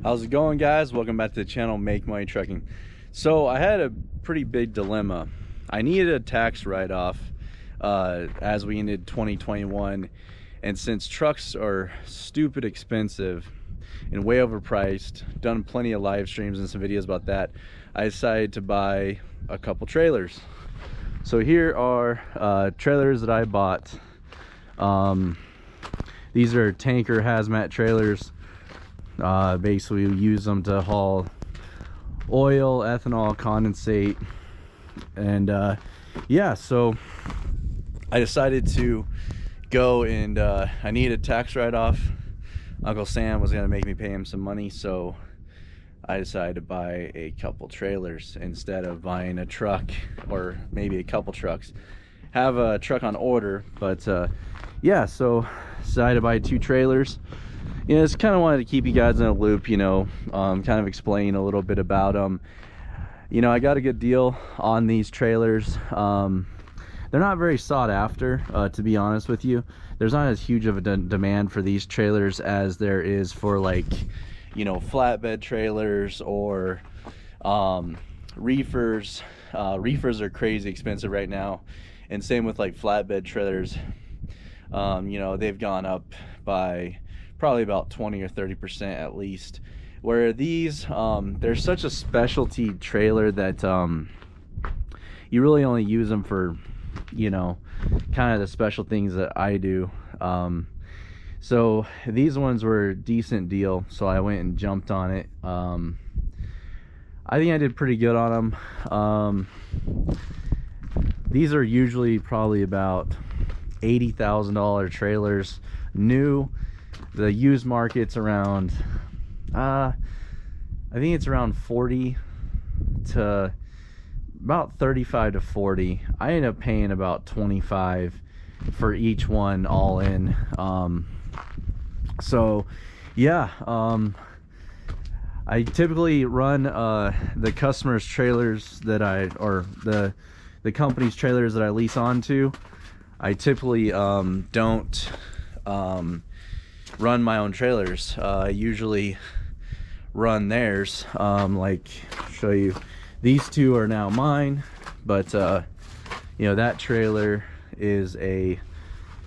How's it going, guys? Welcome back to the channel, Make Money Trucking. So I had a pretty big dilemma. I needed a tax write-off as we ended 2021, and since trucks are stupid expensive and way overpriced, done plenty of live streams and some videos about that, I decided to buy a couple trailers. So here are trailers that I bought. These are tanker hazmat trailers. Basically we use them to haul oil, ethanol, condensate, and yeah, so I decided to go and I needed a tax write-off. Uncle Sam was gonna make me pay him some money, so I decided to buy a couple trailers instead of buying a truck, or maybe a couple trucks. Have a truck on order, but yeah, so decided to buy 2 trailers. You know, just kind of wanted to keep you guys in a loop, you know, kind of explain a little bit about them. You know, I got a good deal on these trailers. They're not very sought after, to be honest with you. There's not as huge of a demand for these trailers as there is for, like, you know, flatbed trailers or reefers. Reefers are crazy expensive right now, and same with like flatbed trailers. You know, they've gone up by probably about 20 or 30% at least, where these they're such a specialty trailer that you really only use them for, you know, kind of the special things that I do. So these ones were a decent deal, so I went and jumped on it. I think I did pretty good on them. These are usually probably about $80,000 trailers new. The used market's around I think it's around 40 to about 35 to 40. I ended up paying about 25 for each one all in. So yeah, I typically run the customers' trailers that or the company's trailers that I lease onto. I typically don't run my own trailers. I usually run theirs. Like, show you, these 2 are now mine, but you know, that trailer is a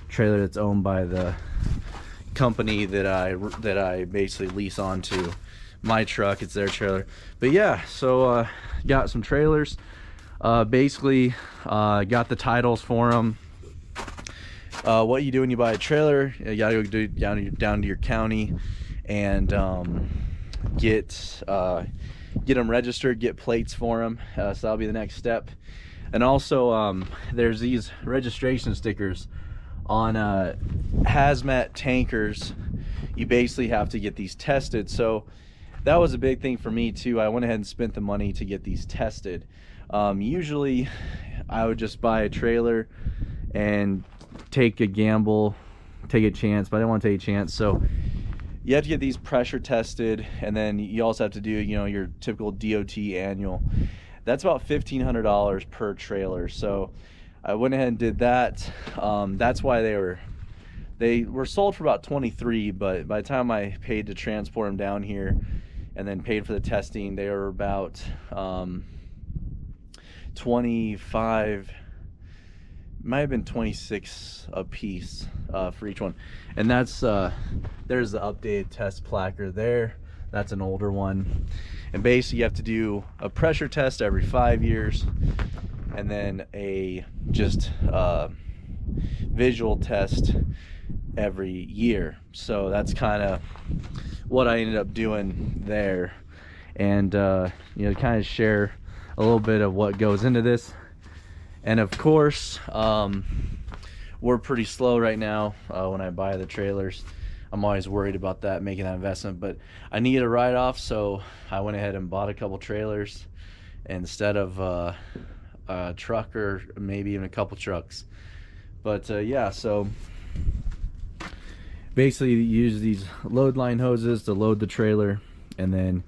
trailer that's owned by the company that I basically lease onto. My truck, it's their trailer. But yeah, so got some trailers. Basically got the titles for them. What you do when you buy a trailer, you gotta go down to your county and get them registered, get plates for them. So that'll be the next step. And also there's these registration stickers on hazmat tankers. You basically have to get these tested, so that was a big thing for me too. I went ahead and spent the money to get these tested. Usually I would just buy a trailer and take a gamble, take a chance, but I didn't want to take a chance. So you have to get these pressure tested, and then you also have to do, you know, your typical DOT annual. That's about $1,500 per trailer. So I went ahead and did that. That's why they were sold for about 23, but by the time I paid to transport them down here and then paid for the testing, they were about 25, might have been 26 a piece for each one. And that's there's the updated test placard there. That's an older one. And basically you have to do a pressure test every 5 years, and then a just visual test every year. So that's kind of what I ended up doing there. And you know, kind of share a little bit of what goes into this. And of course, we're pretty slow right now when I buy the trailers. I'm always worried about that, making that investment, but I need a write-off, so I went ahead and bought a couple trailers instead of a truck, or maybe even a couple trucks. But yeah, so basically you use these load line hoses to load the trailer, and then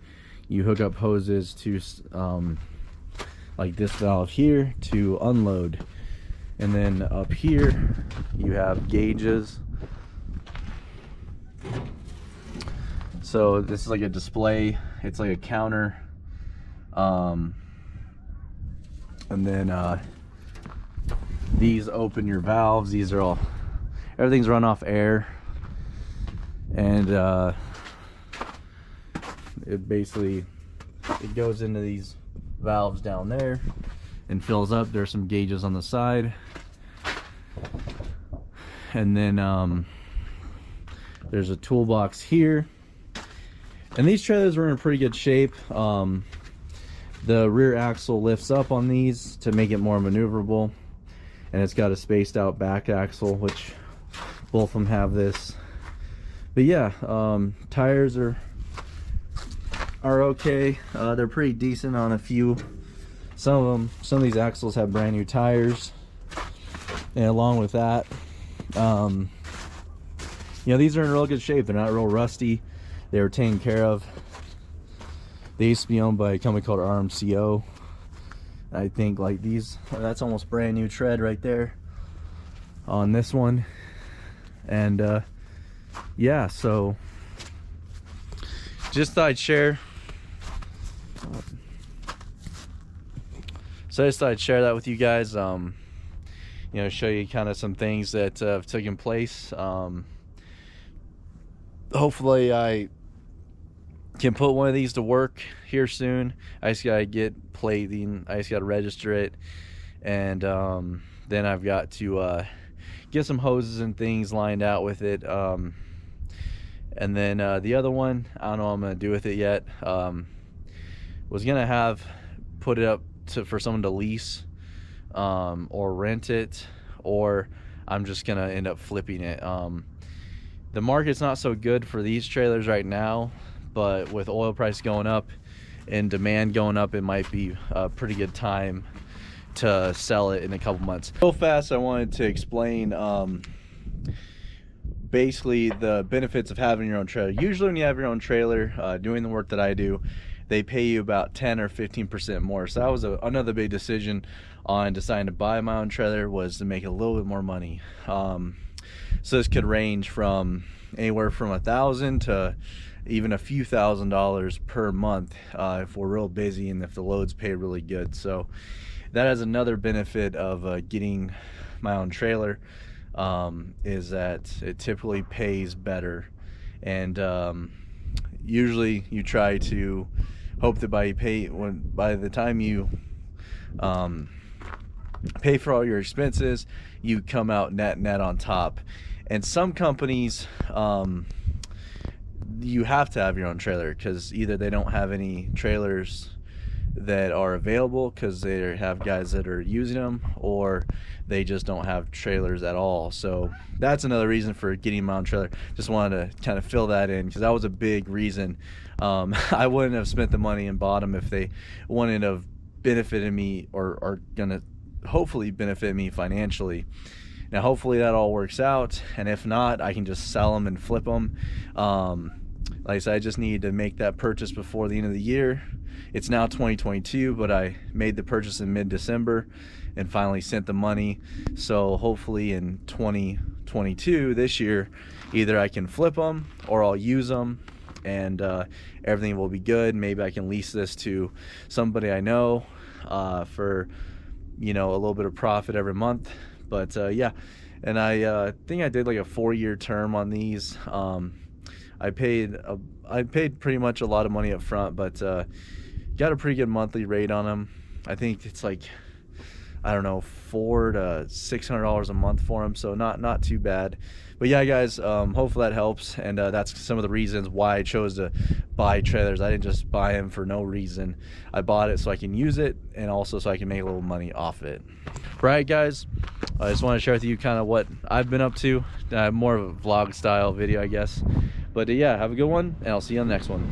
you hook up hoses to like this valve here to unload. And then up here you have gauges. So this is like a display, it's like a counter, and then these open your valves. These are all, everything's run off air, and it basically, it goes into these valves down there and fills up. There's some gauges on the side, and then there's a toolbox here. And these trailers are in pretty good shape. The rear axle lifts up on these to make it more maneuverable, and it's got a spaced out back axle, which both of them have this. But yeah, tires are okay. They're pretty decent on a few. Some of these axles have brand new tires, and along with that, you know, these are in real good shape. They're not real rusty. They were taken care of. They used to be owned by a company called RMCO. I think like these, that's almost brand new tread right there on this one. And yeah, so just thought I'd share. So I just thought I'd share that with you guys. You know, show you kind of some things that have taken place. Hopefully I can put one of these to work here soon. I just gotta get plating, I just gotta register it, and then I've got to get some hoses and things lined out with it, and then the other one, I don't know what I'm gonna do with it yet. Was gonna put it up for someone to lease, or rent it, or I'm just gonna end up flipping it. The market's not so good for these trailers right now, but with oil price going up and demand going up, it might be a pretty good time to sell it in a couple months. Real fast, I wanted to explain basically the benefits of having your own trailer. Usually when you have your own trailer, doing the work that I do, they pay you about 10 or 15% more. So that was another big decision on deciding to buy my own trailer, was to make a little bit more money. So this could range from anywhere from $1,000 to even a few $1,000s per month if we're real busy and if the loads pay really good. So that has another benefit of getting my own trailer, is that it typically pays better. And usually you try to hope that by the time you pay for all your expenses, you come out net on top. And some companies, you have to have your own trailer, because either they don't have any trailers that are available because they have guys that are using them, or they just don't have trailers at all. So that's another reason for getting my own trailer. Just wanted to kind of fill that in, because that was a big reason. I wouldn't have spent the money and bought them if they wouldn't have benefited me, or are gonna hopefully benefit me financially. Now hopefully that all works out, and if not, I can just sell them and flip them. Like I said, I just need to make that purchase before the end of the year. It's now 2022, but I made the purchase in mid-December and finally sent the money. So hopefully in 2022, this year, either I can flip them or I'll use them, and everything will be good. Maybe I can lease this to somebody I know for, you know, a little bit of profit every month. But yeah, and I think I did like a 4-year term on these. I paid pretty much a lot of money up front, but got a pretty good monthly rate on them. I think it's like, I don't know, $400 to $600 a month for them, so not too bad. But yeah, guys, hopefully that helps, and that's some of the reasons why I chose to buy trailers. I didn't just buy them for no reason. I bought it so I can use it, and also so I can make a little money off it. Right, guys, I just want to share with you kind of what I've been up to. More of a vlog style video, I guess. But yeah, have a good one, and I'll see you on the next one.